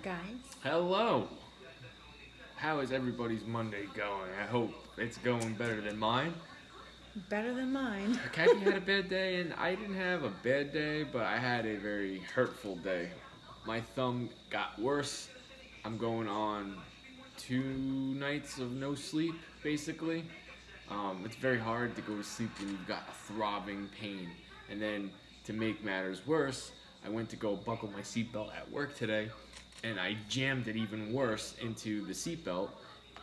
guys. Hello. How is everybody's Monday going? I hope it's going better than mine. Better than mine. Kathy had a bad day, and I didn't have a bad day, but I had a very hurtful day. My thumb got worse. I'm going on 2 nights of no sleep, basically. It's very hard to go to sleep when you've got a throbbing pain. And then, to make matters worse, I went to go buckle my seatbelt at work today, and I jammed it even worse into the seatbelt,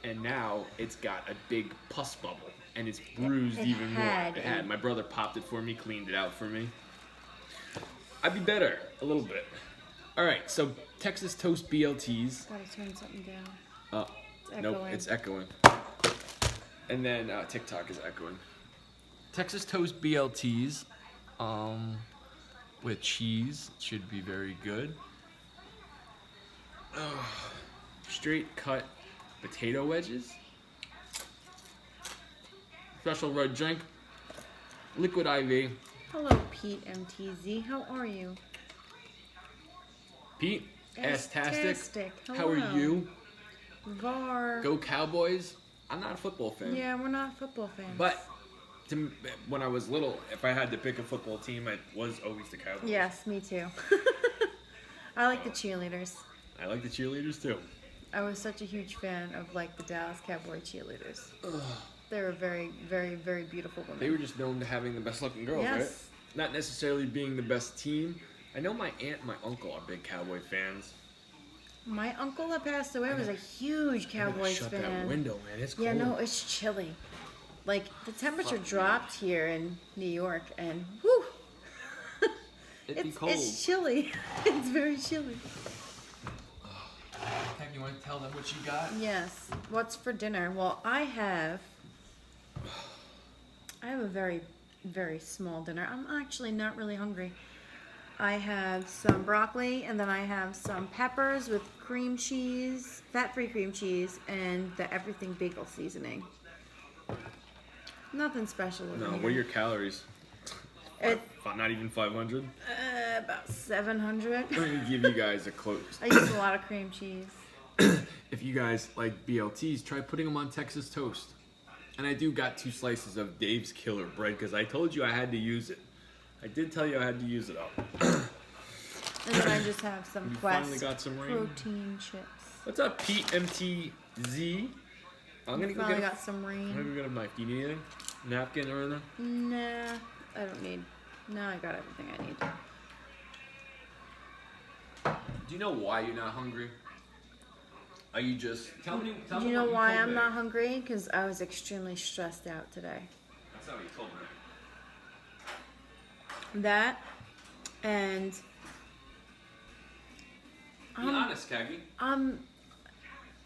and now it's got a big pus bubble, and it's bruised even more. It had. My brother popped it for me, cleaned it out for me. I'd be better, a little bit. All right, so Texas Toast BLTs. Gotta turn something down. Nope, it's echoing. And then TikTok is echoing. Texas Toast BLTs, with cheese, should be very good. Straight cut potato wedges. Special red drink. Liquid IV. Hello, Pete MTZ. How are you? Pete, astastic. How Hello. are you? Var. Go Cowboys. I'm not a football fan. Yeah, we're not football fans. But when I was little, if I had to pick a football team, I was always the Cowboys. Yes, me too. I like the cheerleaders. I like the cheerleaders too. I was such a huge fan of the Dallas Cowboy cheerleaders. They were very, very, very beautiful women. They were just known to having the best looking girls, Yes. right? Not necessarily being the best team. I know my aunt and my uncle are big Cowboy fans. My uncle that passed away was a huge Cowboys Shut fan. that window, man. It's cold. Yeah, no, it's chilly. The temperature dropped here in New York, and whew, It'd be cold. it's chilly. It's very chilly. Heck, you want to tell them what you got? Yes. What's for dinner? Well, I have a very, very small dinner. I'm actually not really hungry. I have some broccoli, and then I have some peppers with cream cheese, fat-free cream cheese, and the everything bagel seasoning. Nothing special over No, here. what are your calories? Not even 500? About 700. I'm going to give you guys a close. I use a lot of cream cheese. If you guys like BLTs, try putting them on Texas toast. And I do got 2 slices of Dave's Killer bread because I told you I had to use it. I did tell you I had to use it up. And then I just have some You Quest finally got some rain? protein chips. What's up, Pete MTZ? I'm gonna go Finally get got some I'm rain. gonna go get a knife. Do you need anything? Napkin or anything? Nah, I don't need. No, I got everything I need. Do you know why you're not hungry? Are you just tell me? Do you know why I'm not hungry? Because I was extremely stressed out today. That's not what you told me. That and Be honest, Kagi.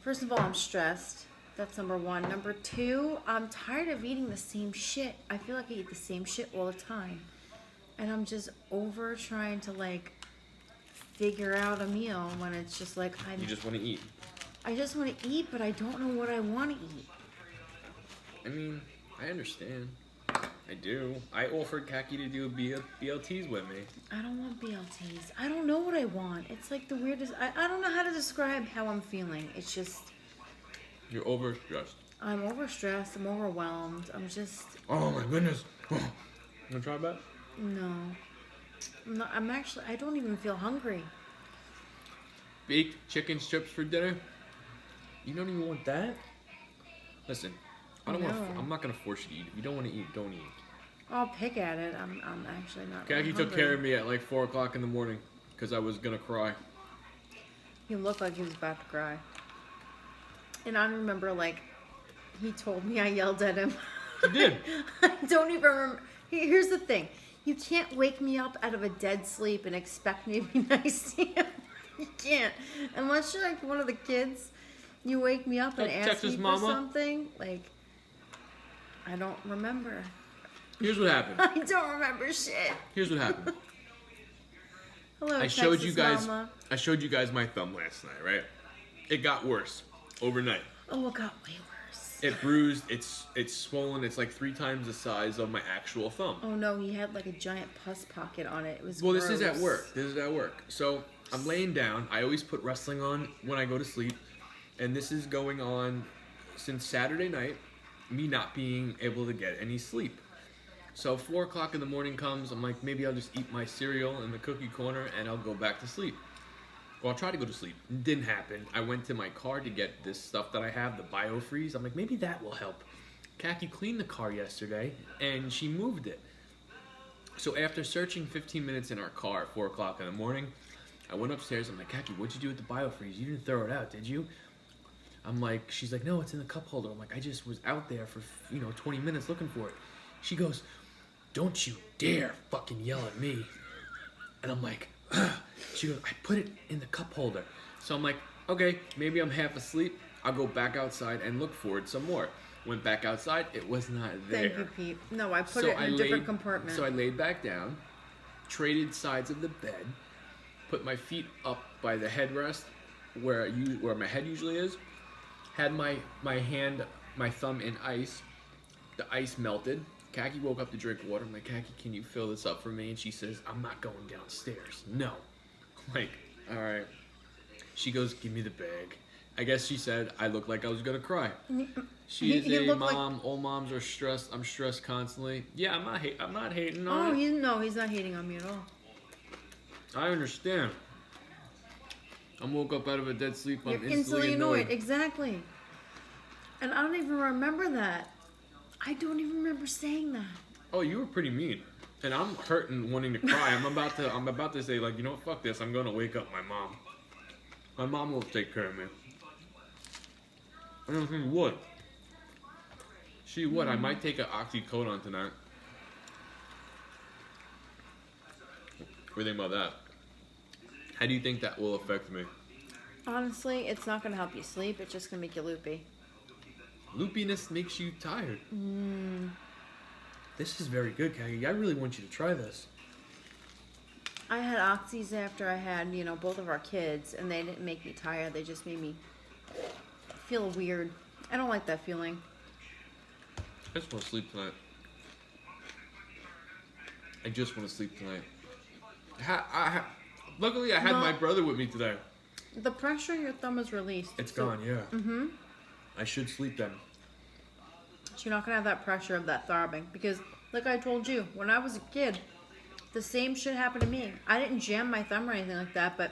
first of all, I'm stressed. That's number 1. Number 2, I'm tired of eating the same shit. I feel like I eat the same shit all the time. And I'm just over trying to figure out a meal when it's just You just want to eat. I just want to eat, but I don't know what I want to eat. I mean, I understand. I do. I offered Kaki to do BLTs with me. I don't want BLTs. I don't know what I want. It's the weirdest. I don't know how to describe how I'm feeling. It's just. You're overstressed. I'm overstressed. I'm overwhelmed. I'm just. Oh my goodness. Want to try that? No. I'm actually. I don't even feel hungry. Baked chicken strips for dinner? You don't even want that? Listen, I don't want. No. I'm not gonna force you to eat. If you don't want to eat, don't eat. I'll pick at it. I'm actually not. Kaki really took hungry. care of me at 4 o'clock in the morning because I was gonna cry. He looked like he was about to cry. And I remember, he told me I yelled at him. You did. I don't even remember. Here's the thing. You can't wake me up out of a dead sleep and expect me to be nice to you. You can't. Unless you're one of the kids, you wake me up and Like ask Texas me Mama? for something. I don't remember. Here's what happened. I don't remember shit. Here's what happened. Hello, I showed Texas you guys. Mama. I showed you guys my thumb last night, right? It got worse overnight. Oh, it got way worse. It bruised. It's swollen. It's 3 times the size of my actual thumb. Oh no, he had a giant pus pocket on it. It was Well, this is at gross. work. This is at work. So I'm laying down. I always put wrestling on when I go to sleep. And this is going on since Saturday night, me not being able to get any sleep. So 4 o'clock in the morning comes, I'm like, maybe I'll just eat my cereal in the cookie corner and I'll go back to sleep. Well, I'll try to go to sleep. It didn't happen. I went to my car to get this stuff that I have, the BioFreeze. I'm like, maybe that will help. Khaki cleaned the car yesterday and she moved it. So after searching 15 minutes in our car at 4 o'clock in the morning, I went upstairs. I'm like, Khaki, what'd you do with the BioFreeze? You didn't throw it out, did you? I'm like, she's like, no, it's in the cup holder. I'm like, I just was out there for, 20 minutes looking for it. She goes, don't you dare fucking yell at me. And I'm like, ugh. She goes, I put it in the cup holder. So I'm like, okay, maybe I'm half asleep. I'll go back outside and look for it some more. Went back outside, it was not there. Thank you, Pete. No, I put it in a different compartment. So I laid back down, traded sides of the bed, put my feet up by the headrest where my head usually is, had my thumb in ice. The ice melted. Khaki woke up to drink water. I'm like, Khaki, can you fill this up for me? And she says, I'm not going downstairs. No. I'm like, all right. She goes, give me the bag. I guess she said I looked like I was going to cry. She is a mom. Like... All moms are stressed. I'm stressed constantly. Yeah, I'm not hating on it. No, he's not hating on me at all. I understand. I woke up out of a dead sleep. I'm instantly annoyed. Exactly. And I don't even remember that. I don't even remember saying that. Oh, you were pretty mean. And I'm hurting, wanting to cry. I'm about to say, like, you know what, fuck this. I'm going to wake up my mom. My mom will take care of me. I don't think she would. She would. I might take an oxycodone tonight. What do you think about that? How do you think that will affect me? Honestly, it's not going to help you sleep. It's just going to make you loopy. Loopiness makes you tired. This is very good, Khaki. I really want you to try this. I had oxys after I had, both of our kids, and they didn't make me tired. They just made me feel weird. I don't like that feeling. I just want to sleep tonight. I just want to sleep tonight. Luckily, I had my brother with me today. The pressure in your thumb is released. It's gone, yeah. Mm-hmm. I should sleep then. So you're not going to have that pressure of that throbbing. Because, like I told you, when I was a kid, the same shit happened to me. I didn't jam my thumb or anything like that, but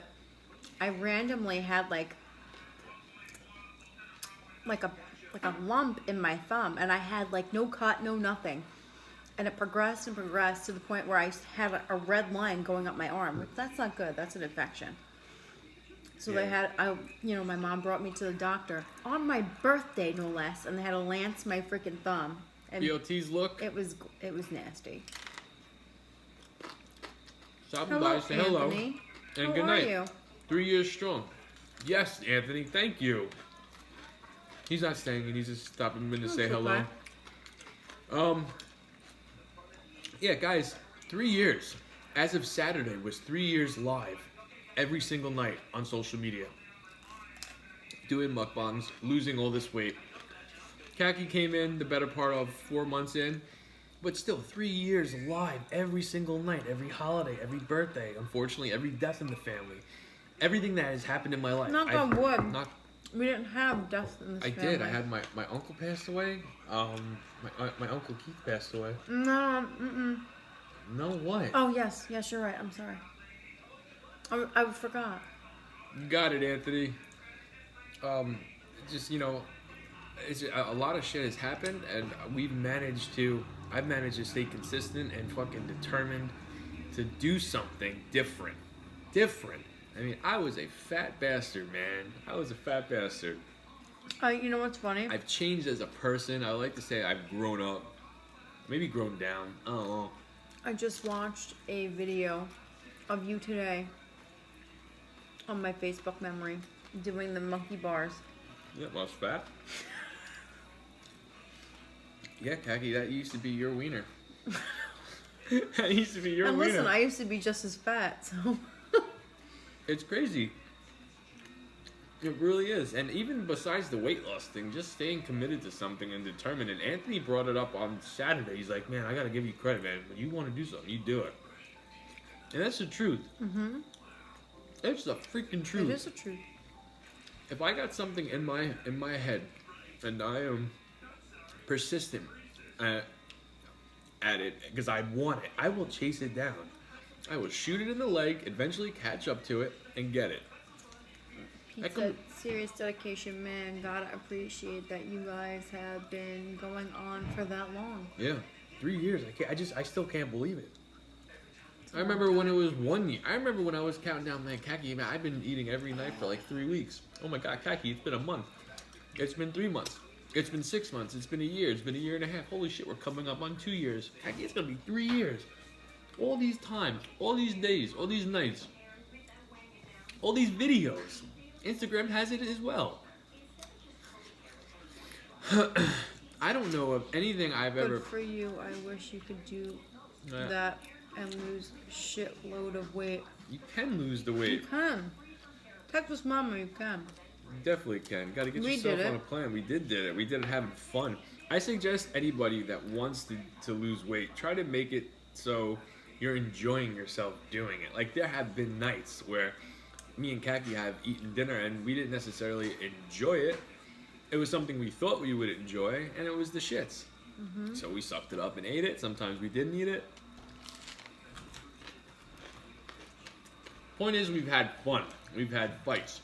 I randomly had like a lump in my thumb. And I had like no cut, no nothing. And it progressed and progressed to the point where I had a red line going up my arm. That's not good. That's an infection. So they had, my mom brought me to the doctor on my birthday, no less, and they had to lance my freaking thumb. And BLT's look. It was nasty. Stop by, say hello, Anthony. And How good are night. you? 3 years strong. Yes, Anthony, thank you. He's not staying, and he's just stopping in to say hello. Yeah, guys, 3 years. As of Saturday, was 3 years live. Every single night on social media. Doing mukbangs, losing all this weight. Khaki came in the better part of 4 months in, but still 3 years live every single night, every holiday, every birthday, unfortunately, every death in the family. Everything that has happened in my life. Knock on wood. We didn't have death in this family. I did. I had my uncle passed away. My Uncle Keith passed away. No, No, what? Oh, yes, you're right. I'm sorry. I forgot. You got it, Anthony. Just, it's a lot of shit has happened, and I've managed to stay consistent and fucking determined to do something different. I mean, I was a fat bastard, man. I was a fat bastard. You know what's funny? I've changed as a person. I like to say I've grown up. Maybe grown down. I don't know. I just watched a video of you today on my Facebook memory doing the monkey bars. Yeah, well, I was fat. Yeah, Khaki, that used to be your wiener. That used to be your wiener. And listen, I used to be just as fat, so... It's crazy. It really is. And even besides the weight loss thing, just staying committed to something and determined. And Anthony brought it up on Saturday. He's like, man, I got to give you credit, man. When you want to do something, you do it. And that's the truth. Mm-hmm. It's the freaking truth. It is the truth. If I got something in my head, and I am persistent at it because I want it, I will chase it down. I will shoot it in the leg, eventually catch up to it, and get it. Pete said, serious dedication, man. Gotta appreciate that you guys have been going on for that long. Yeah, 3 years. I still can't believe it. I remember when it was 1 year. I remember when I was counting down, man, Kaki, man, I've been eating every night for like 3 weeks. Oh my God, Kaki, it's been a month. It's been 3 months. It's been 6 months. It's been a year. It's been a year and a half. Holy shit, we're coming up on 2 years. Kaki, it's gonna be 3 years. All these times, all these days, all these nights, all these videos. Instagram has it as well. I don't know of anything I've Good ever... for you. I wish you could do Yeah. that and lose a shitload of weight. You can lose the You weight. can. Texas Mama, you can. You definitely can. Got to get We yourself did on it. a plan. We did it. We did it having fun. I suggest anybody that wants to lose weight, try to make it so you're enjoying yourself doing it. Like, there have been nights where me and Kaki have eaten dinner and we didn't necessarily enjoy it. It was something we thought we would enjoy, and it was the shits. Mm-hmm. So we sucked it up and ate it. Sometimes we didn't eat it. Point is, we've had fun. We've had fights.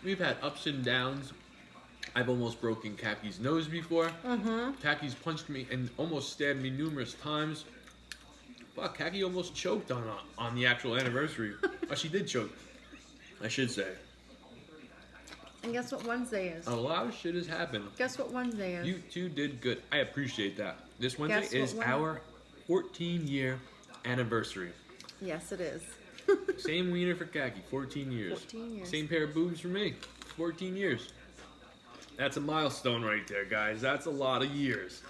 We've had ups and downs. I've almost broken Kaki's nose before. Mm-hmm. Kaki's punched me and almost stabbed me numerous times. Fuck, Kaki almost choked on the actual anniversary. Oh, she did choke, I should say. And guess what Wednesday is? A lot of shit has happened. Guess what Wednesday is? You two did good. I appreciate that. This Wednesday Guess what is our 14-year anniversary. Yes, it is. Same wiener for Kaki, 14 years. 14 years. Same pair of boobs for me, 14 years. That's a milestone right there, guys. That's a lot of years.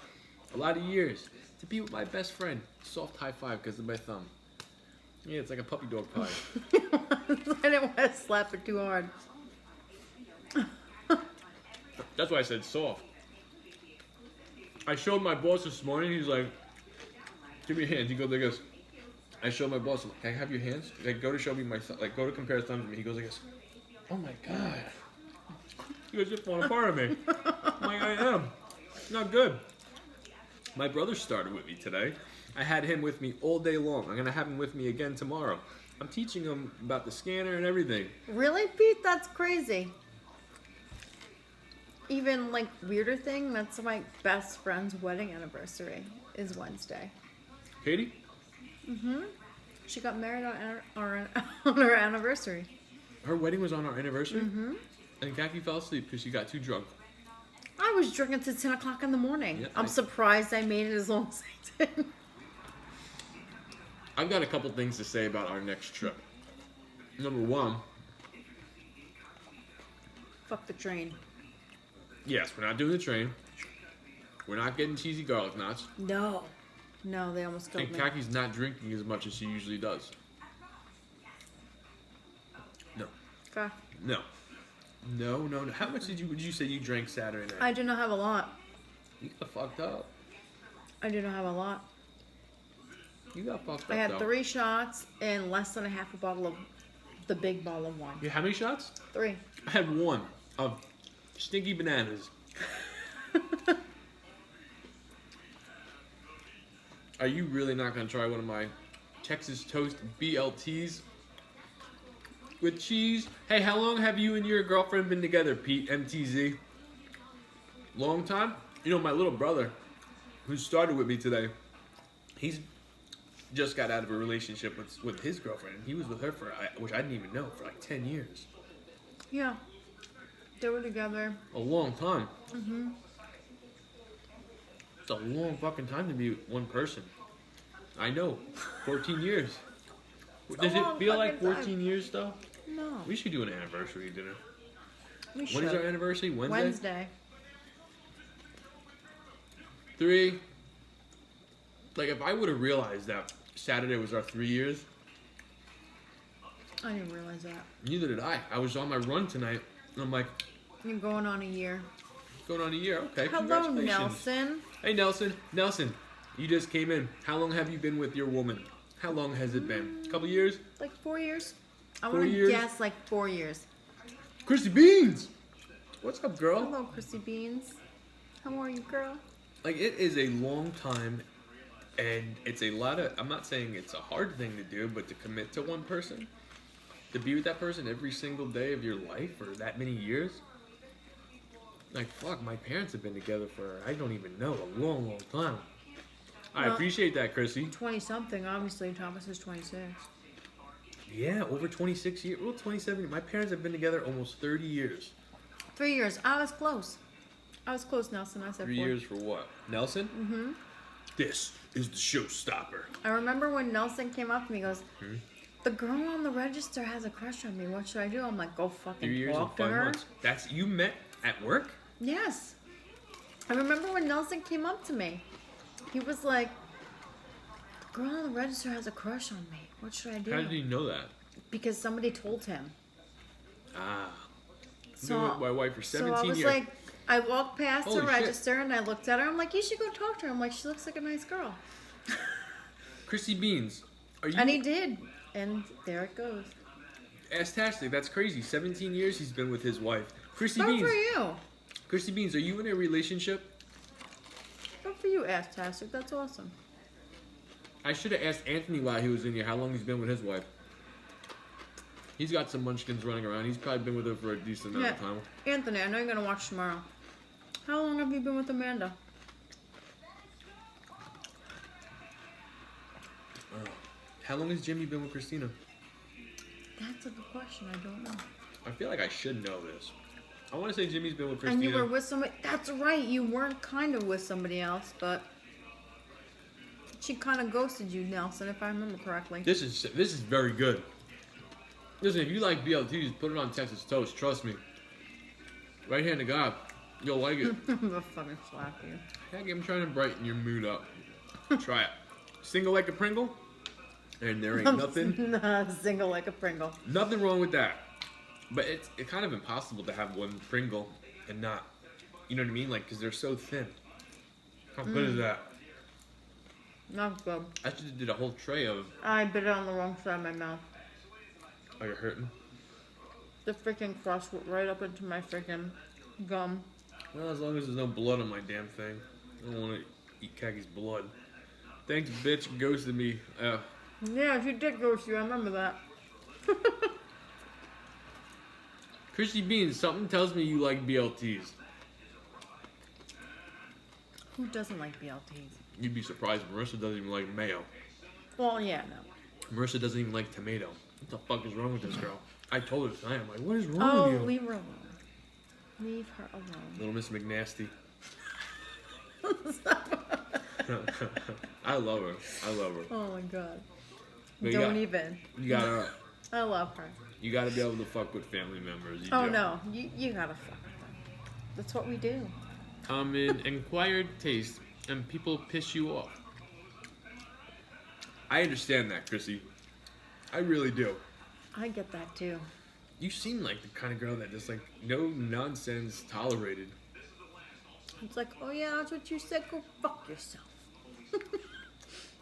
A lot of years. To be with my best friend. Soft high five because of my thumb. Yeah, it's like a puppy dog pie. I didn't want to slap it too hard. That's why I said soft. I showed my boss this morning. He's like, give me your hands. He goes like this. I showed my boss, can I have your hands? Like, go to show me my thumb. Like, go to compare thumbs to me. He goes like this. Oh my God. You guys are falling apart on me. I'm like, I am. Not good. My brother started with me today. I had him with me all day long. I'm going to have him with me again tomorrow. I'm teaching him about the scanner and everything. Really, Pete? That's crazy. Even, like, weirder thing, that's my best friend's wedding anniversary is Wednesday. Katie? Mm-hmm. She got married on her anniversary. Her wedding was on our anniversary? Mm-hmm. And Kaki fell asleep because she got too drunk. I was drinking till 10 o'clock in the morning. Yeah, I'm surprised I made it as long as I did. I've got a couple things to say about our next trip. Number one, Fuck the train. yes, we're not doing the train. We're not getting cheesy garlic knots. No. No, they almost killed And me. Kaki's not drinking as much as she usually does. No. Okay. No. No. How much would you say you drank Saturday night? I do not have a lot. You got fucked up. I do not have a lot. You got fucked up, I had though. 3 shots and less than a half a bottle of the big bottle of wine. Yeah, how many shots? 3. I had 1 of stinky bananas. Are you really not going to try one of my Texas Toast BLTs with cheese? Hey, how long have you and your girlfriend been together, Pete, MTZ? Long time? You know, my little brother, who started with me today, he's just got out of a relationship with his girlfriend. He was with her for, which I didn't even know, for like 10 years. Yeah. They were together. A long time. Mm-hmm. It's a long fucking time to be with one person. I know. 14 years. Does it long feel like fucking 14 time. years though? No. We should do an anniversary dinner. We When should. is our anniversary? Wednesday? Wednesday. 3. Like, if I would have realized that Saturday was our 3 years, I didn't realize that. neither did I. I was on my run tonight, and I'm like, You're going on a year. going on a year. Okay, Hello, congratulations. Nelson. Hey, Nelson. Nelson, you just came in. How long have you been with your woman? How long has it been? A couple years? Like 4 years. I 4 want to years? guess like 4 years. Chrissy Beans! What's up, girl? Hello, Chrissy Beans. How are you, girl? Like, it is a long time, and it's a lot of, I'm not saying it's a hard thing to do, but to commit to one person, to be with that person every single day of your life for that many years. Like, fuck, my parents have been together for, I don't even know, a long, long time. I Well, appreciate that, Chrissy. 20 something, obviously. Thomas is 26. Yeah, over 26 years, well, 27. My parents have been together almost 30 years. 3 years. I was close. I was close, Nelson. I said 3 4. years for what? Nelson? Mm-hmm. This is the showstopper. I remember when Nelson came up to me, he goes, Hmm? the girl on the register has a crush on me. What should I do? I'm like, go 3 fucking years and talk to 5 her. months. That's, you met at work? Yes. I remember when Nelson came up to me. He was like, the girl on the register has a crush on me. What should I do? How did you know that? Because somebody told him. Ah. So, Been with my wife for 17 so I was years. like, I walked past Holy the shit. register and I looked at her. I'm like, you should go talk to her. I'm like, she looks like a nice girl. Chrissy Beans, are you? And he did. And there it goes. Fantastic. That's crazy. 17 years he's been with his wife. Chrissy Good Beans. for you. Chrissy Beans, are you in a relationship? Good for you, Ass-tastic. That's awesome. I should have asked Anthony while he was in here how long he's been with his wife. He's got some munchkins running around. He's probably been with her for a decent amount of time. Anthony, I know you're going to watch tomorrow. How long have you been with Amanda? How long has Jimmy been with Christina? That's a good question. I don't know. I feel like I should know this. I want to say Jimmy's been with And Christina. you were with somebody. That's right. You weren't kind of with somebody else, but she kind of ghosted you, Nelson, if I remember correctly. This is very good. Listen, if you like BLTs, put it on Texas Toast. Trust me. Right hand to God, you'll like it. I'm gonna fucking slap you. Heck, I'm trying to brighten your mood up. Try it. Single like a Pringle, and there ain't nothing. Nah, single like a Pringle. Nothing wrong with that. But it's kind of impossible to have one Pringle and not, you know what I mean? Like, because they're so thin. How good is that? Not good. I should have did a whole tray of. I bit it on the wrong side of my mouth. Oh, you're hurting? The freaking crust went right up into my freaking gum. Well, as long as there's no blood on my damn thing. I don't want to eat Kaki's blood. Thanks, bitch. Ghosted me. Yeah, she did ghost you. I remember that. Chrissy Beans, something tells me you like BLTs. Who doesn't like BLTs? You'd be surprised. Marissa doesn't even like mayo. Well, yeah, no. Marissa doesn't even like tomato. What the fuck is wrong with this girl? I told her tonight. I'm like, what is wrong Oh, with you? leave her alone. Leave her alone. Little Miss McNasty. I love her. I love her. Oh my god. But Don't even. You gotta. I love her. You gotta be able to fuck with family members. You Oh do. no, you gotta fuck with them. That's what we do. In acquired taste, and people piss you off. I understand that, Chrissy. I really do. I get that too. You seem like the kind of girl that just like no nonsense tolerated. It's like, oh yeah, that's what you said. Go fuck yourself.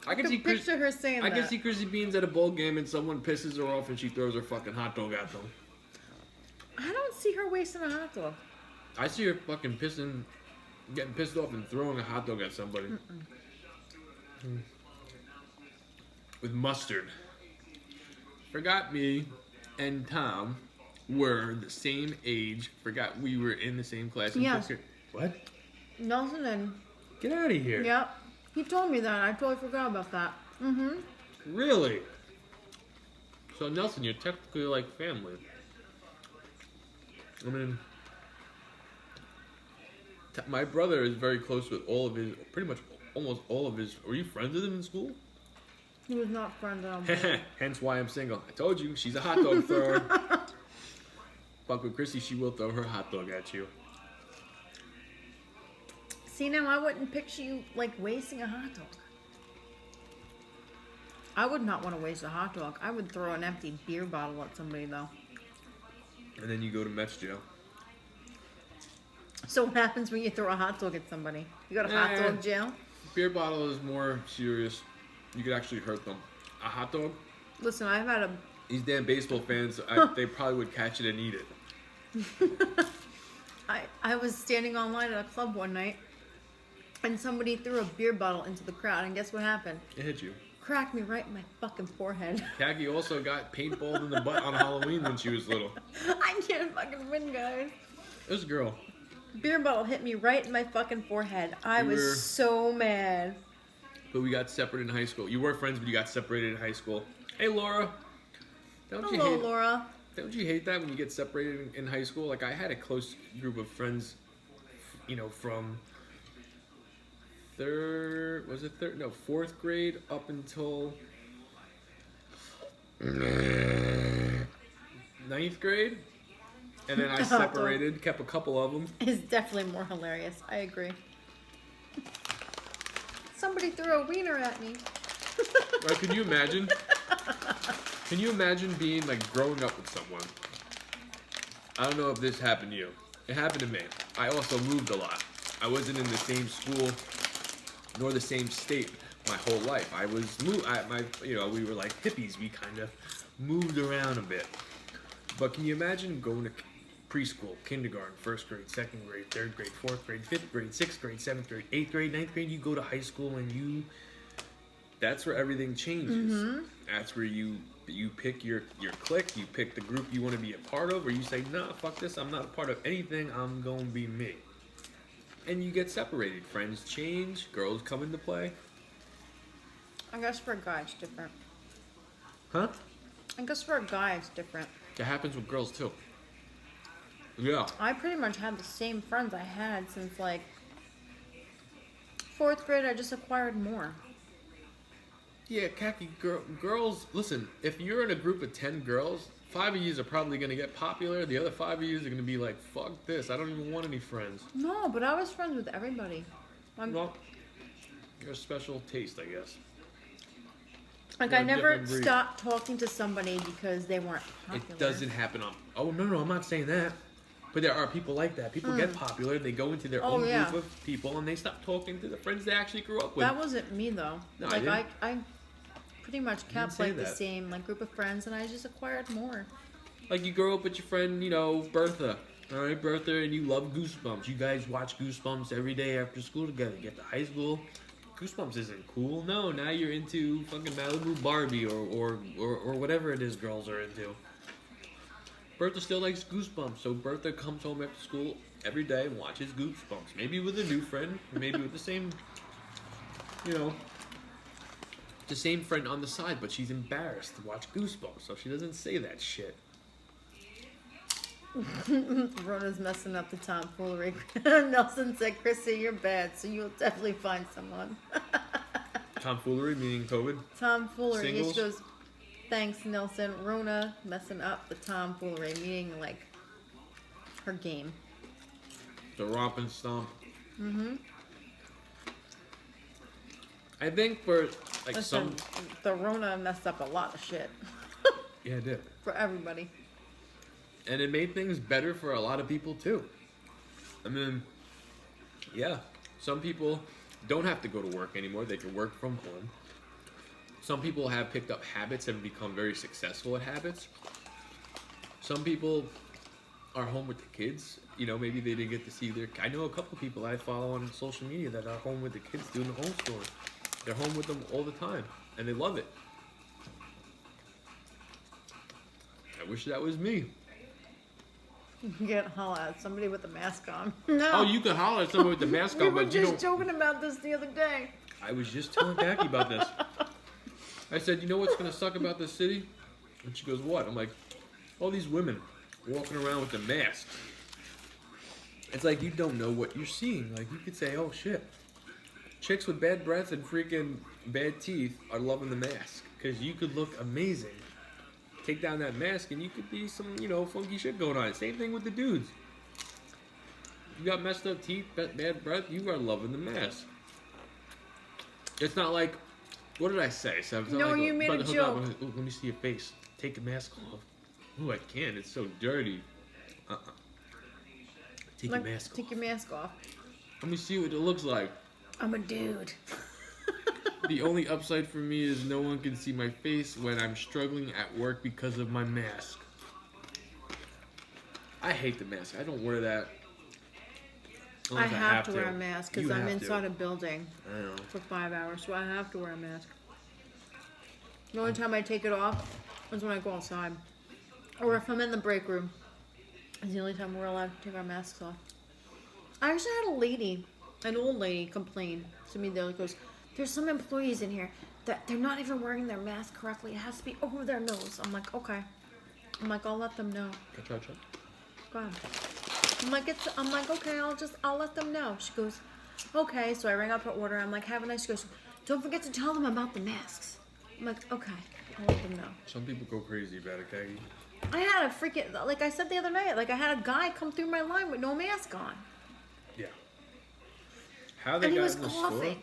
I can see Picture her saying I that. can see Chrissy Beans at a ball game and someone pisses her off and she throws her fucking hot dog at them. I don't see her wasting a hot dog. I see her fucking getting pissed off and throwing a hot dog at somebody. With mustard. Forgot me and Tom were the same age. Forgot we were in the same class. In Yes. fifth grade. What? Nelson and Get out of here. yep. He told me that. I totally forgot about that. Mm-hmm. Really? So Nelson, you're technically like family. I mean, my brother is very close with all of his, pretty much almost all of his. Were you friends with him in school? He was not friends on board. Hence why I'm single. I told you, she's a hot dog thrower. Fuck with Chrissy, she will throw her hot dog at you. See, now I wouldn't picture you like wasting a hot dog. I would not want to waste a hot dog. I would throw an empty beer bottle at somebody though. And then you go to Mets jail. So what happens when you throw a hot dog at somebody? You go to hot dog jail? Beer bottle is more serious. You could actually hurt them. a hot dog. Listen, I've had a. These damn baseball fans, they probably would catch it and eat it. I was standing online at a club one night, and somebody threw a beer bottle into the crowd, and guess what happened? It hit you. Cracked me right in my fucking forehead. Khaki also got paintballed in the butt on Halloween when she was little. I can't fucking win, guys. It was a girl. Beer bottle hit me right in my fucking forehead. I was so mad. But we got separated in high school. You were friends, but you got separated in high school. Hey, Laura. Hello, Laura. Don't you hate that when you get separated in high school? Like, I had a close group of friends, you know, from fourth grade up until ninth grade. And then I separated, kept a couple of them. It's definitely more hilarious. I agree. Somebody threw a wiener at me. Right, can you imagine? Can you imagine being, like, growing up with someone? I don't know if this happened to you. It happened to me. I also moved a lot. I wasn't in the same school nor the same state my whole life. I was we were like hippies. We kind of moved around a bit. But can you imagine going to preschool, kindergarten, first grade, second grade, third grade, fourth grade, fifth grade, sixth grade, seventh grade, eighth grade, ninth grade? You go to high school and that's where everything changes. Mm-hmm. That's where you pick your clique, you pick the group you want to be a part of, or you say, nah, fuck this, I'm not a part of anything, I'm going to be me. And you get separated. Friends change, girls come into play. I guess for a guy it's different. Huh? I guess for a guy it's different. It happens with girls too. Yeah. I pretty much had the same friends I had since like fourth grade. I just acquired more. Yeah, Khaki, girls, listen, if you're in a group of 10 girls, 5 of you are probably going to get popular. The other 5 of you are going to be like, fuck this, I don't even want any friends. No, but I was friends with everybody. Well, you're a special taste, I guess. Like, I never stopped talking to somebody because they weren't popular. It doesn't happen Oh, no, I'm not saying that. But there are people like that. People get popular, they go into their own group of people, and they stop talking to the friends they actually grew up with. That wasn't me, though. No, like, I pretty much kept, like, the same, like, group of friends, and I just acquired more. Like, you grow up with your friend, you know, Bertha. All right, Bertha, and you love Goosebumps. You guys watch Goosebumps every day after school together. You get to high school. Goosebumps isn't cool. No, now you're into fucking Malibu Barbie or whatever it is girls are into. Bertha still likes Goosebumps, so Bertha comes home after school every day and watches Goosebumps. Maybe with a new friend, maybe with the same, the same friend on the side, but she's embarrassed to watch Goosebumps, so she doesn't say that shit. Rona's messing up the tomfoolery. Nelson said, Chrissy, you're bad, so you'll definitely find someone. Tomfoolery, meaning COVID? Tomfoolery. Singles? She goes, thanks, Nelson. Rona messing up the tomfoolery, meaning, like, her game. The romp and stomp. Mm-hmm. I think for, like, the Rona messed up a lot of shit. Yeah, it did. For everybody. And it made things better for a lot of people, too. I mean, yeah. Some people don't have to go to work anymore. They can work from home. Some people have picked up habits and become very successful at habits. Some people are home with the kids. You know, maybe they didn't get to see their... I know a couple people I follow on social media that are home with the kids doing the homeschooling. They're home with them all the time, and they love it. I wish that was me. You can't holler at somebody with a mask on. No. Oh, you can holler at somebody with the mask on, but you don't... We were just joking about this the other day. I was just telling Khaki about this. I said, you know what's going to suck about this city? And she goes, what? I'm like, all these women walking around with the mask. It's like you don't know what you're seeing. Like, you could say, oh, shit. Chicks with bad breath and freaking bad teeth are loving the mask. Because you could look amazing. Take down that mask and you could be some, funky shit going on. Same thing with the dudes. You got messed up teeth, bad breath, you are loving the mask. It's not like, what did I say? So it's not no, like, you made a joke. Ooh, let me see your face. Take the mask off. Ooh, I can't. It's so dirty. Take your mask off. Take your mask off. Let me see what it looks like. I'm a dude. The only upside for me is no one can see my face when I'm struggling at work because of my mask. I hate the mask. I don't wear that. I Unless have to wear a mask because You I'm have inside to. a building I know. for 5 hours, so I have to wear a mask. The only time I take it off is when I go outside. Or if I'm in the break room. It's the only time we're allowed to take our masks off. I actually had a lady, an old lady, complain to me. There goes, there's some employees in here that they're not even wearing their mask correctly. It has to be over their nose. I'm like, okay. I'm like, I'll let them know. Go ahead. I'm like, okay, I'll let them know. She goes, okay. So I rang up her order. I'm like, have a nice. She goes, don't forget to tell them about the masks. I'm like, okay, I'll let them know. Some people go crazy about it, Kagi. I had a freaking, like I said the other night, like I had a guy come through my line with no mask on. Yeah. How they And he got was in the coughing. store?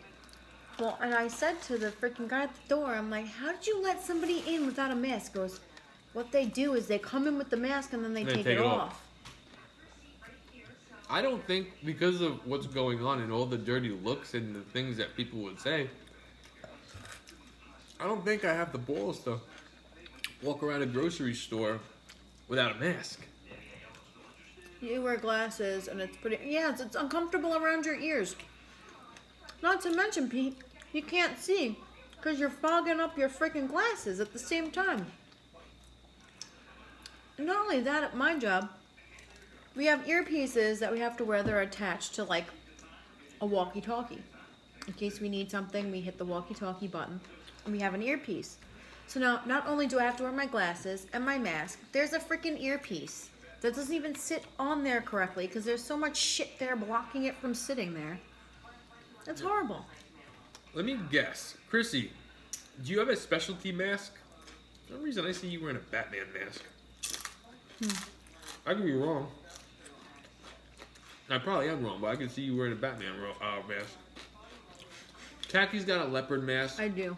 Well, and I said to the freaking guy at the door, I'm like, how did you let somebody in without a mask? He goes, what they do is they come in with the mask and then they take it off. I don't think because of what's going on and all the dirty looks and the things that people would say, I don't think I have the balls to walk around a grocery store without a mask. You wear glasses and it's pretty, yeah, it's uncomfortable around your ears. Not to mention, Pete, you can't see because you're fogging up your freaking glasses at the same time. And not only that, at my job, we have earpieces that we have to wear. They're attached to like a walkie-talkie. In case we need something, we hit the walkie-talkie button and we have an earpiece. So now, not only do I have to wear my glasses and my mask, there's a freaking earpiece that doesn't even sit on there correctly because there's so much shit there blocking it from sitting there. That's horrible. Let me guess. Chrissy, do you have a specialty mask? For some reason I see you wearing a Batman mask. I could be wrong. I probably am wrong, but I can see you wearing a Batman mask. Kaki's got a leopard mask. I do.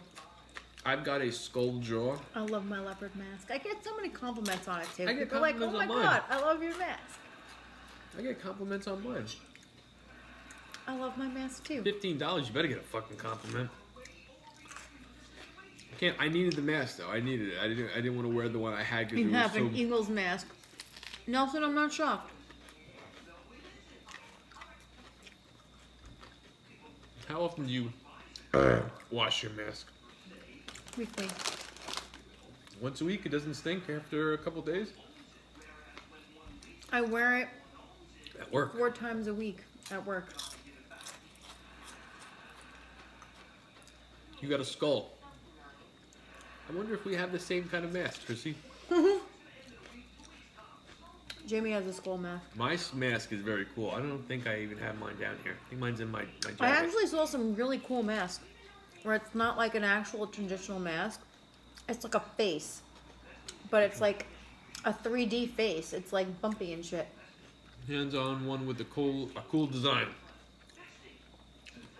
I've got a skull jaw. I love my leopard mask. I get so many compliments on it too. I get People are like, oh compliments my on mine. god, I love your mask. I get compliments on mine. I love my mask too. $15, you better get a fucking compliment. I needed the mask though. I needed it. I didn't want to wear the one I had because You it was have so... an Eagles mask. Nelson, I'm not shocked. How often do you wash your mask? Weekly. Once a week? It doesn't stink after a couple days? I wear it At work. 4 times a week at work. You got a skull. I wonder if we have the same kind of mask, Chrissy. Jamie has a skull mask. My mask is very cool. I don't think I even have mine down here. I think mine's in my jacket. I actually saw some really cool masks where it's not like an actual traditional mask. It's like a face, but it's like a 3D face. It's like bumpy and shit. Hands-on one with a cool design.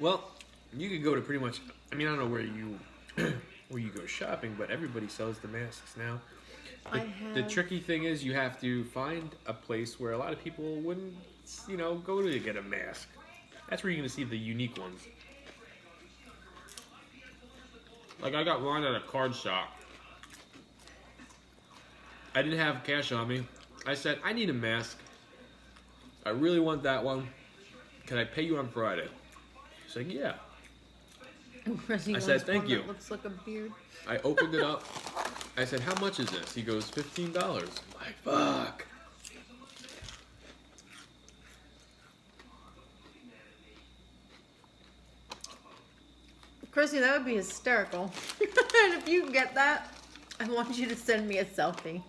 Well, you could go to pretty much. I mean, I don't know where you go shopping, but everybody sells the masks now. The tricky thing is you have to find a place where a lot of people wouldn't, go to get a mask. That's where you're going to see the unique ones. Like I got mine at a card shop. I didn't have cash on me. I said, I need a mask. I really want that one. Can I pay you on Friday? She's like, yeah. I said, thank you. That looks like a beard. I opened it up. I said, how much is this? He goes, $15. I'm like, fuck. Chrissy, that would be hysterical. And if you get that, I want you to send me a selfie.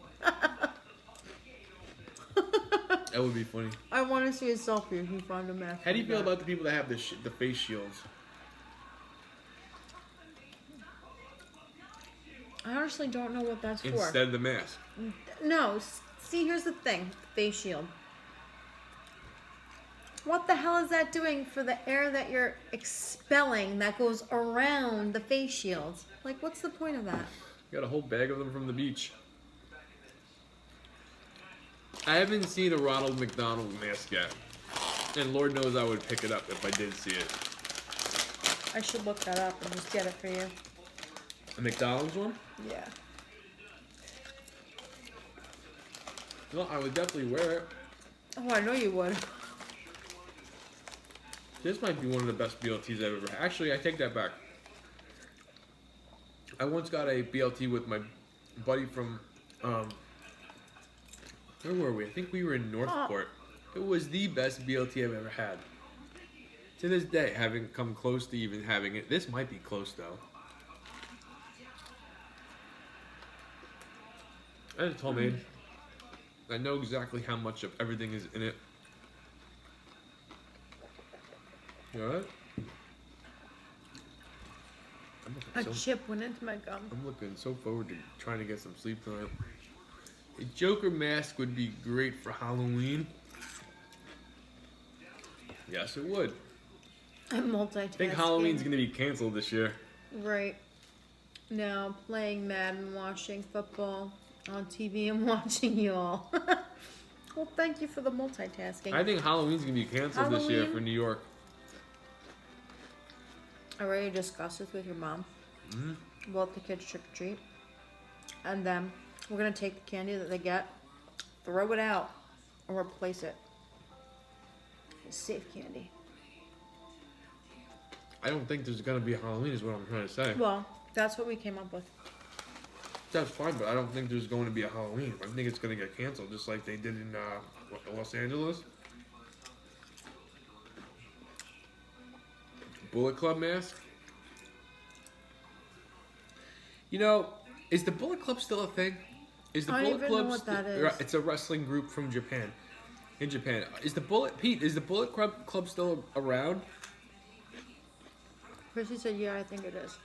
That would be funny. I want to see a selfie if you find a mask. How do you feel about the people that have the face shields? I honestly don't know what that's for. Instead of the mask. No, see, here's the thing. Face shield. What the hell is that doing for the air that you're expelling that goes around the face shield? Like, what's the point of that? Got a whole bag of them from the beach. I haven't seen a Ronald McDonald mask yet. And Lord knows I would pick it up if I did see it. I should look that up and just get it for you. A McDonald's one? Yeah. Well, I would definitely wear it. Oh, I know you would. This might be one of the best BLTs I've ever had. Actually, I take that back. I once got a BLT with my buddy from, where were we? I think we were in Northport. It was the best BLT I've ever had. To this day, having come close to even having it. This might be close, though. And it's homemade. I know exactly how much of everything is in it. You alright? A chip went into my gum. I'm looking so forward to trying to get some sleep tonight. A Joker mask would be great for Halloween. Yes, it would. I'm multitasking. I think Halloween's going to be canceled this year. Right. Now, playing Madden, watching football on TV, and watching you all. Well, thank you for the multitasking. I think Halloween's going to be canceled this year for New York. I already discussed this with your mom. Mm-hmm. We'll let the kids trick or treat. And then we're going to take the candy that they get, throw it out, and replace it with safe candy. I don't think there's going to be a Halloween is what I'm trying to say. Well, that's what we came up with. That's fine, but I don't think there's going to be a Halloween. I think it's going to get canceled just like they did in Los Angeles. Bullet Club mask? You know, is the Bullet Club still a thing? Is the I don't Bullet even Club know what that is. It's a wrestling group from Japan. In Japan. Is the Bullet Club still around? Chrissy said, yeah, I think it is.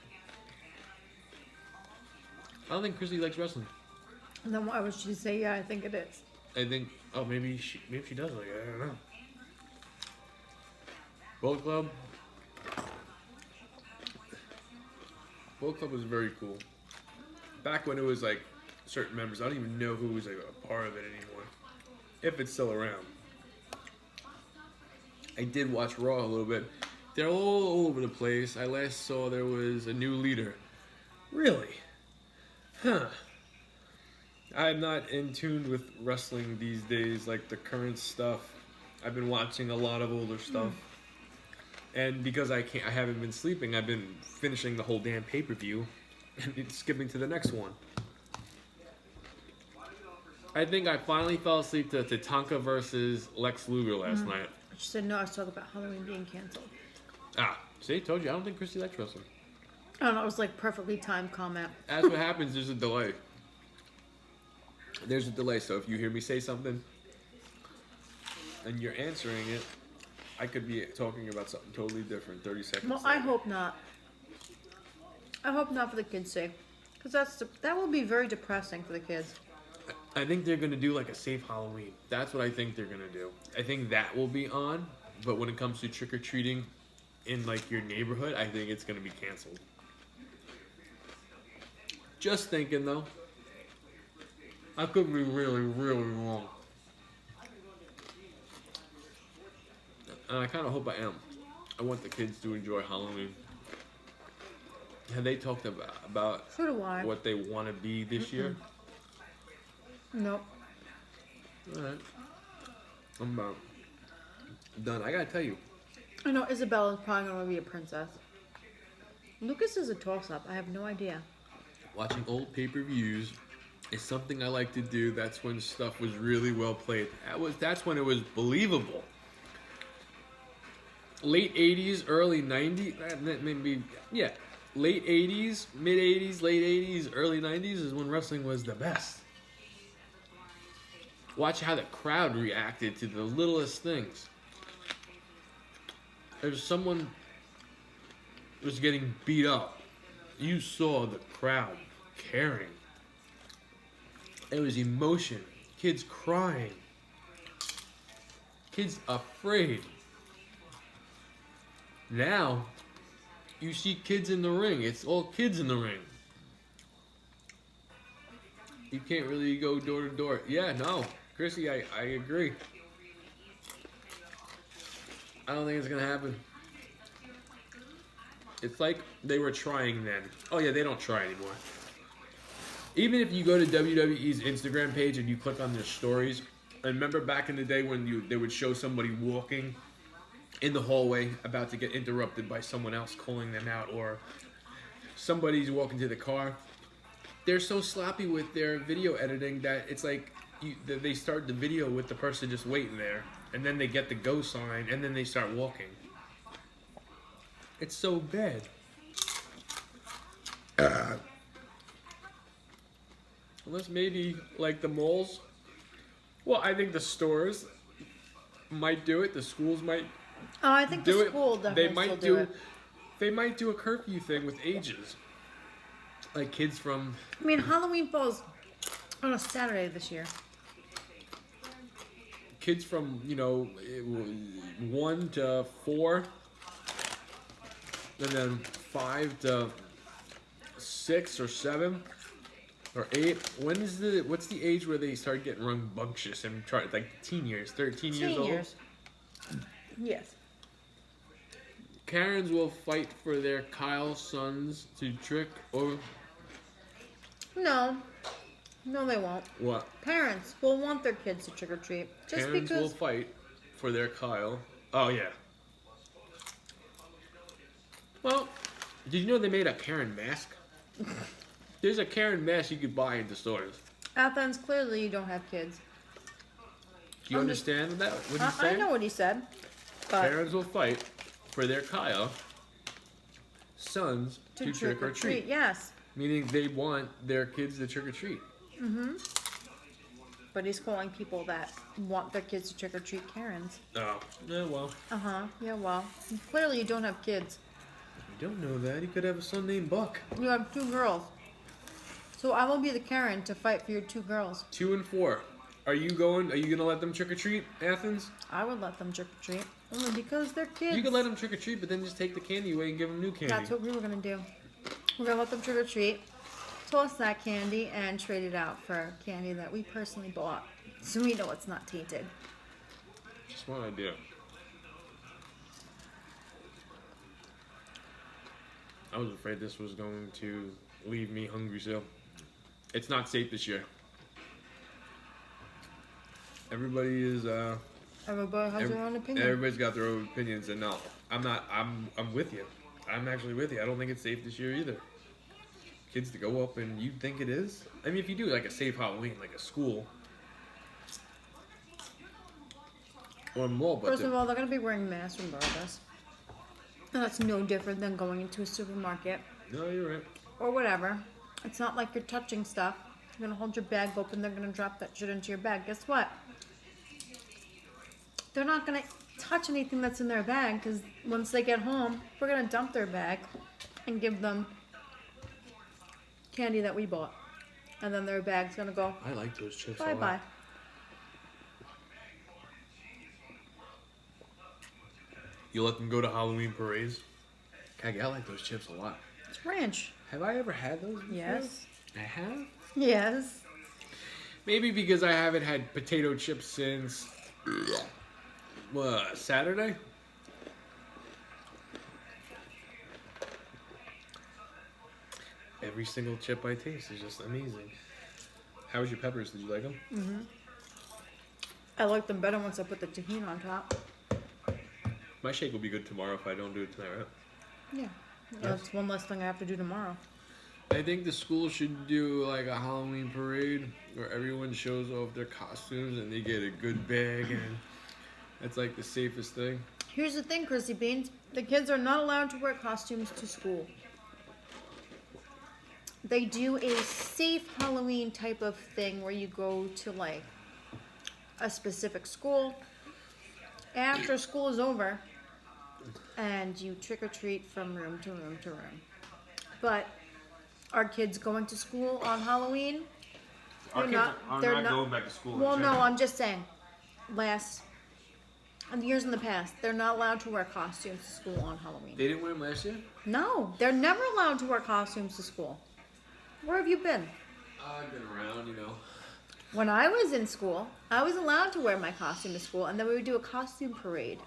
I don't think Chrissy likes wrestling. And then why would she say, yeah, I think it is? I think, oh, maybe she does like it. I don't know. Bullet Club. Bullet Club was very cool. Back when it was like certain members, I don't even know who was like a part of it anymore. If it's still around. I did watch Raw a little bit. They're all over the place. I last saw there was a new leader. Really? Huh. I'm not in tune with wrestling these days, like the current stuff. I've been watching a lot of older stuff. And because I haven't been sleeping, I've been finishing the whole damn pay-per-view and skipping to the next one. I think I finally fell asleep to Tatanka versus Lex Luger last night. She said, no, I was talking about Halloween being canceled. Ah, see, told you, I don't think Christy likes wrestling. I don't know, it was like perfectly timed comment. That's what happens, there's a delay. There's a delay, so if you hear me say something and you're answering it, I could be talking about something totally different 30 seconds Well, later. I hope not. I hope not for the kids' sake. Because that will be very depressing for the kids. I think they're going to do like a safe Halloween. That's what I think they're going to do. I think that will be on, but when it comes to trick-or-treating in like your neighborhood, I think it's going to be canceled. Just thinking though. I could be really, really wrong. And I kind of hope I am. I want the kids to enjoy Halloween. Have they talked about So do I. what they want to be this year? Nope. Alright. I'm done. I gotta tell you. I know Isabella's probably going to be a princess. Lucas is a toss-up. I have no idea. Watching old pay-per-views is something I like to do. That's when stuff was really well played. That's when it was believable. Late 80s, early 90s, maybe, yeah. Late 80s, mid 80s, late 80s, early 90s is when wrestling was the best. Watch how the crowd reacted to the littlest things. If someone was getting beat up, you saw the crowd caring. It was emotion. Kids crying. Kids afraid. Now, you see kids in the ring. It's all kids in the ring. You can't really go door to door. Yeah, no. Chrissy, I agree. I don't think it's going to happen. It's like they were trying then. Oh yeah, they don't try anymore. Even if you go to WWE's Instagram page and you click on their stories, and remember back in the day when they would show somebody walking in the hallway about to get interrupted by someone else calling them out, or somebody's walking to the car. They're so sloppy with their video editing that it's like they start the video with the person just waiting there, and then they get the go sign, and then they start walking. It's so bad. Unless maybe like the malls. Well, I think the stores might do it. The schools might. Oh, I think do the it. school definitely They might still do. it. They might do a curfew thing with ages. Like kids from. I mean, Halloween falls on a Saturday this year. Kids from 1 to 4, and then 5 to 6 or 7 or 8. What's the age where they start getting rambunctious and try like teen years? 13 years old. Years. Yes. Karens will fight for their Kyle sons to trick or No. No, they won't. what? Parents will want their kids to trick or treat. Just Karens will because. fight for their Kyle. Oh yeah. Well, did you know they made a Karen mask? There's a Karen mask you could buy in the stores. Athens, clearly you don't have kids. Do you understand that? What he's I saying? know what he said. But Parents will fight for their Kyle sons to trick or treat. Yes. Meaning they want their kids to trick or treat. But he's calling people that want their kids to trick or treat Karens. Oh, yeah, well. Yeah, well. Clearly you don't have kids. You don't know that. You could have a son named Buck. You have 2 girls. So I will be the Karen to fight for your 2 girls. 2 and 4. Are you gonna let them trick or treat, Athens? I would let them trick or treat. Only because they're kids. You can let them trick or treat, but then just take the candy away and give them new candy. That's what we were going to do. We're going to let them trick or treat, toss that candy, and trade it out for candy that we personally bought. So we know it's not tainted. Smart idea. I was afraid this was going to leave me hungry, so it's not safe this year. Everybody is Everybody has their own opinion. Everybody's got their own opinions, and no, I'm with you. I'm actually with you. I don't think it's safe this year either. Kids to go up and you think it is? I mean, if you do like a safe Halloween, like a school or a mall, but First of all, they're going to be wearing masks regardless. And that's no different than going into a supermarket no, you're right. or whatever. It's not like you're touching stuff. You're going to hold your bag open. They're going to drop that shit into your bag. Guess what? They're not going to touch anything that's in their bag because once they get home, we're going to dump their bag and give them candy that we bought. And then their bag's going to go I like those chips. bye-bye. You let them go to Halloween parades? I like those chips a lot. It's ranch. Have I ever had those before? Yes. I have? Yes. Maybe because I haven't had potato chips since Saturday? Every single chip I taste is just amazing. How was your peppers? Did you like them? Mm-hmm. I like them better once I put the tahini on top. My shake will be good tomorrow if I don't do it tonight, right? Yeah. That's one less thing I have to do tomorrow. I think the school should do like a Halloween parade where everyone shows off their costumes and they get a good bag, and that's like the safest thing. Here's the thing, Chrissy Beans. The kids are not allowed to wear costumes to school. They do a safe Halloween type of thing where you go to like a specific school after school is over and you trick or treat from room to room to room. But are kids going to school on Halloween? Our kids are not going back to school. Well, no, I'm just saying. Years in the past, they're not allowed to wear costumes to school on Halloween. They didn't wear them last year? No, they're never allowed to wear costumes to school. Where have you been? I've been around, you know. When I was in school, I was allowed to wear my costume to school, and then we would do a costume parade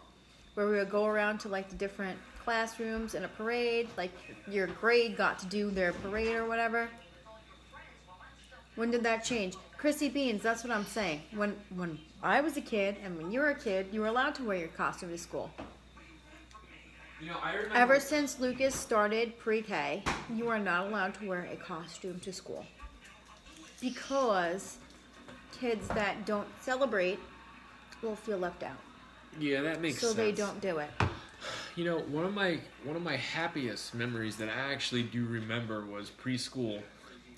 where we would go around to like the different classrooms in a parade, like your grade got to do their parade or whatever. When did that change? Chrissy Beans, that's what I'm saying. When I was a kid and when you were a kid, you were allowed to wear your costume to school. You know, I remember. Ever since Lucas started pre-K, you are not allowed to wear a costume to school. Because kids that don't celebrate will feel left out. Yeah, that makes sense. So they don't do it. You know, one of my happiest memories that I actually do remember was preschool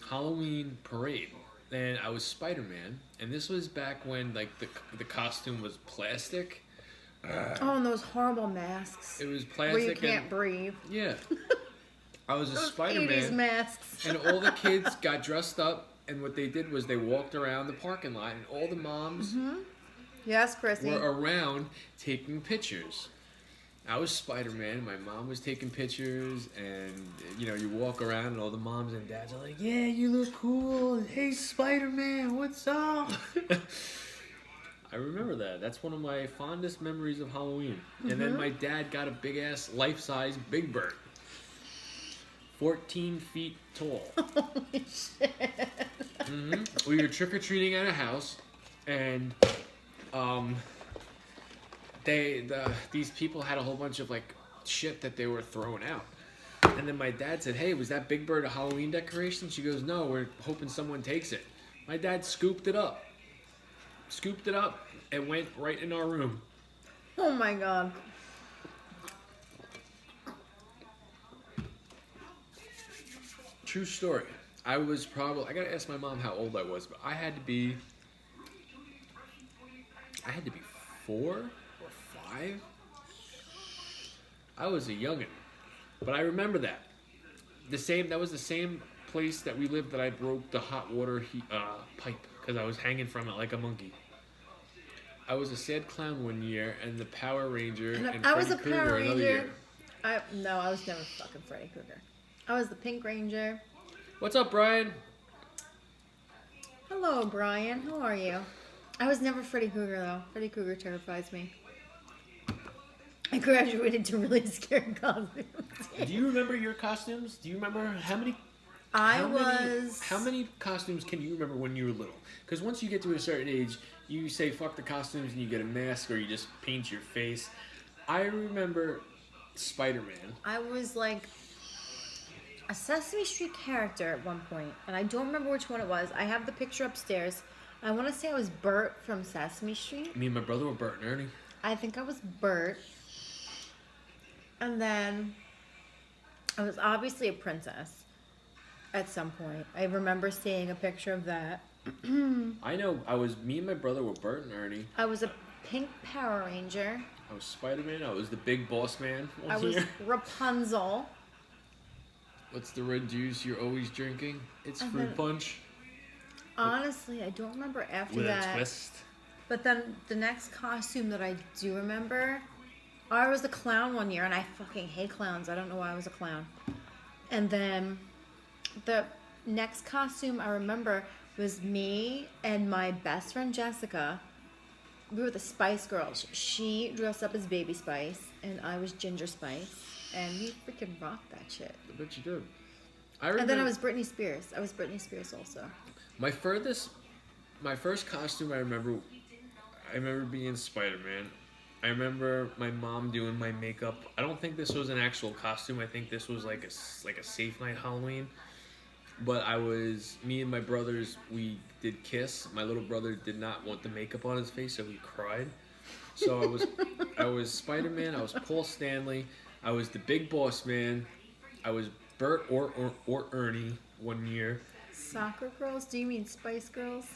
Halloween parade. And I was Spider-Man, and this was back when like the costume was plastic. Oh, and those horrible masks. It was plastic. Where you can't breathe. Yeah. I was a Those Spider-Man. 80s masks. And all the kids got dressed up, and what they did was they walked around the parking lot, and all the moms Yes, Chrissy. were around taking pictures. I was Spider-Man, my mom was taking pictures, and you know, you walk around and all the moms and dads are like, yeah, you look cool, hey Spider-Man, what's up? I remember that. That's one of my fondest memories of Halloween. And then my dad got a big-ass, life-size Big Bird. 14 feet tall. Holy shit. We were trick-or-treating at a house, and these people had a whole bunch of like shit that they were throwing out. And then my dad said, hey, was that Big Bird a Halloween decoration? She goes, no, we're hoping someone takes it. My dad scooped it up, and went right in our room. Oh my god. True story. I gotta ask my mom how old I was, but I had to be 4 or 5. I was a youngin', but I remember that. That was the same place that we lived that I broke the hot water pipe because I was hanging from it like a monkey. I was a sad clown one year, and the Power Ranger and I was Freddy a Krueger Power another Ranger. year. No, I was never fucking Freddy Krueger. I was the Pink Ranger. What's up, Brian? Hello, Brian. How are you? I was never Freddy Krueger, though. Freddy Krueger terrifies me. I graduated to really scary costumes. Do you remember your costumes? Do you remember how many How many costumes can you remember when you were little? Because once you get to a certain age, you say fuck the costumes and you get a mask or you just paint your face. I remember Spider-Man. I was like a Sesame Street character at one point, and I don't remember which one it was. I have the picture upstairs. I want to say I was Bert from Sesame Street. Me and my brother were Bert and Ernie. I think I was Bert. And then I was obviously a princess at some point. I remember seeing a picture of that. I know. Me and my brother were Bert and Ernie. I was a pink Power Ranger. I was Spider-Man. I was the big boss man. I was Rapunzel. What's the red juice you're always drinking? It's And fruit then- punch. Honestly, I don't remember after With that. a twist. But then the next costume that I do remember, I was a clown one year, and I fucking hate clowns. I don't know why I was a clown. And then the next costume I remember was me and my best friend Jessica. We were the Spice Girls. She dressed up as Baby Spice, and I was Ginger Spice. And we freaking rocked that shit. I bet you did. I remember. And then I was Britney Spears. I was Britney Spears also. My first costume I remember being Spider-Man. I remember my mom doing my makeup. I don't think this was an actual costume. I think this was like a safe night Halloween. But me and my brothers, we did kiss. My little brother did not want the makeup on his face, so he cried. So I was Spider-Man. I was Paul Stanley. I was the Big Boss Man. I was Bert or Ernie one year. Soccer girls? Do you mean Spice Girls?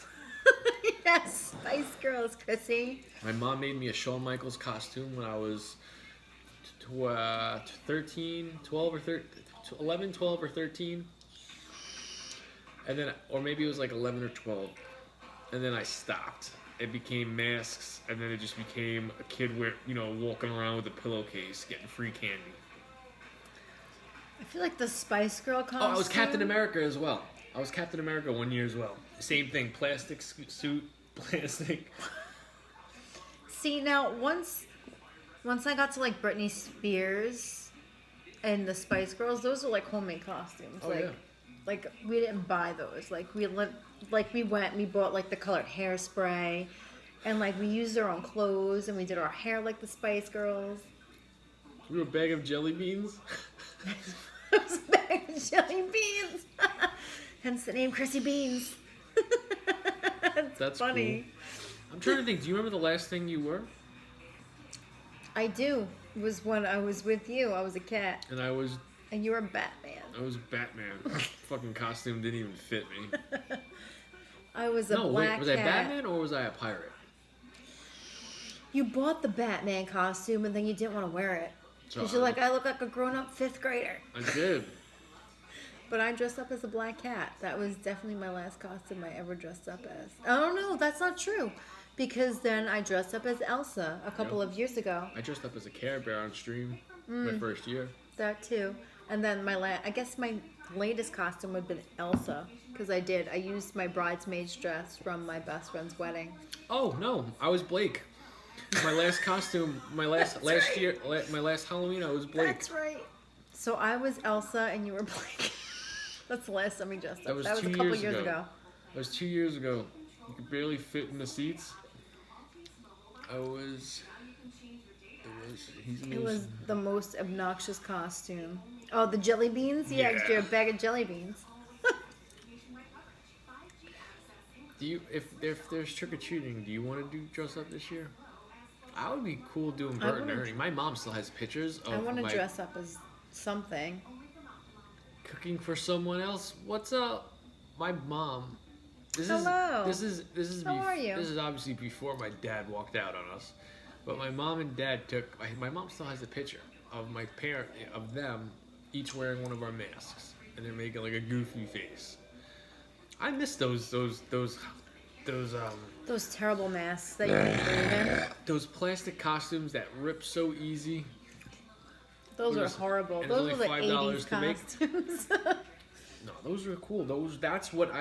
Yes, Spice Girls, Chrissy. My mom made me a Shawn Michaels costume when I was 11, 12, or 13. And then, or maybe it was like 11 or 12. And then I stopped. It became masks, and then it just became a kid walking around with a pillowcase, getting free candy. I feel like the Spice Girl costume. Oh, I was Captain America as well. I was Captain America one year as well. Same thing, plastic suit, plastic. See, now once I got to like Britney Spears, and the Spice Girls, those are like homemade costumes. Oh, like, yeah. like we didn't buy those. Like we bought like the colored hairspray, and like we used our own clothes, and we did our hair like the Spice Girls. You a bag of jelly beans? It was a bag of jelly beans. Hence the name Chrissy Beans. That's funny. Cool. I'm trying to think. Do you remember the last thing you were? I do. It was when I was with you. I was a cat. And I was You were Batman. Batman. Fucking costume didn't even fit me. I was a black cat. Was I Batman or was I a pirate? You bought the Batman costume and then you didn't want to wear it. Because you're like, I look like a grown-up 5th grader. I did. But I dressed up as a black cat. That was definitely my last costume I ever dressed up as. I don't know. That's not true. Because then I dressed up as Elsa a couple of years ago. I dressed up as a Care Bear on stream my first year. That too. And then I guess my latest costume would have been Elsa. Because I used my bridesmaid's dress from my best friend's wedding. Oh, no. I was Blake. My last costume, my last Halloween, I was Blake. That's right. So I was Elsa and you were Blake. That's the last time we dressed up. That was a couple years ago. That was 2 years ago. You could barely fit in the seats. It was the most obnoxious costume. Oh, the jelly beans? Yeah, you're a bag of jelly beans. If there's trick or treating, do you want to dress up this year? I would be cool doing Bert and Ernie. My mom still has pictures of I want to dress up as something. Cooking for someone else. What's up? My mom. Hello. This is How are you? This is obviously before my dad walked out on us, but my mom and dad took. My mom still has a picture of them each wearing one of our masks, and they're making like a goofy face. I miss those terrible masks that you can breathe in. Those plastic costumes that rip so easy. Those are horrible. Those are the $5 costumes. No, those are cool. That's what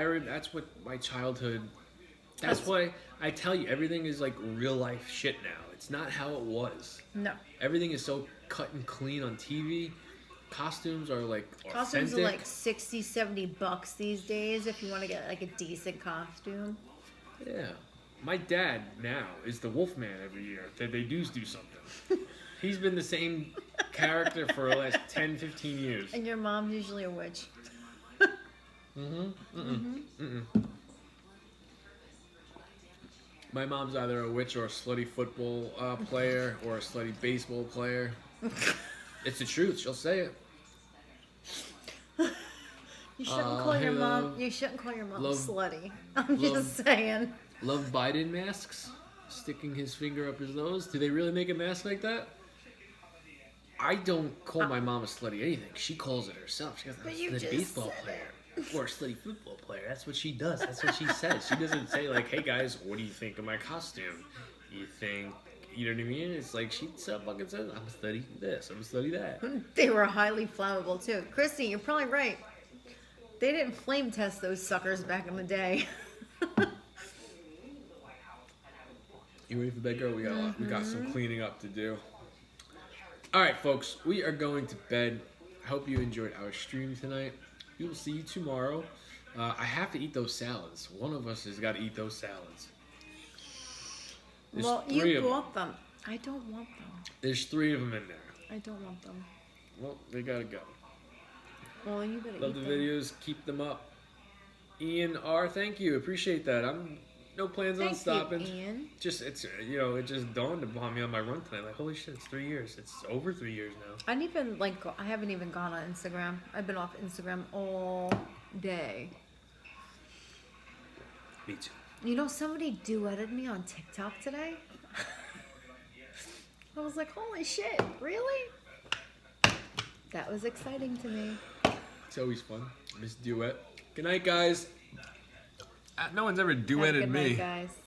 my childhood. That's why I tell you, everything is like real life shit now. It's not how it was. No. Everything is so cut and clean on TV. Costumes are like Costumes are like $60-$70 these days if you want to get like a decent costume. Yeah. My dad now is the Wolfman every year. They do something. He's been the same character for the last 10, 15 years. And your mom's usually a witch. My mom's either a witch or a slutty football player or a slutty baseball player. It's the truth. She'll say it. You shouldn't call your mom. You shouldn't call your mom slutty. I'm just saying. Love Biden masks. Sticking his finger up his nose. Do they really make a mask like that? I don't call my mom a slutty anything. She calls it herself. She goes, "I'm a slutty baseball player or a slutty football player." That's what she does. That's what she says. She doesn't say like, "Hey guys, what do you think of my costume? You think?" You know what I mean? It's like she fucking says, "I'm a slutty this. I'm a slutty that." They were highly flammable too. Christy, you're probably right. They didn't flame test those suckers back in the day. You ready for bed, girl? We got some cleaning up to do. All right, folks, we are going to bed. I hope you enjoyed our stream tonight. We will see you tomorrow. I have to eat those salads. One of us has got to eat those salads. There's well, you bought them. I don't want them. There's 3 of them in there. I don't want them. Well, they gotta go. Well, you better Love the videos. Keep them up. Ian R, thank you. Appreciate that. No plans on stopping. You, Ian. It just dawned upon me on my run tonight. Like, holy shit, it's 3 years. It's over 3 years now. I haven't even gone on Instagram. I've been off Instagram all day. Me too. You know, somebody duetted me on TikTok today. I was like, holy shit, really? That was exciting to me. It's always fun. Miss Duet. Good night, guys. No one's ever duetted Good me. night, guys.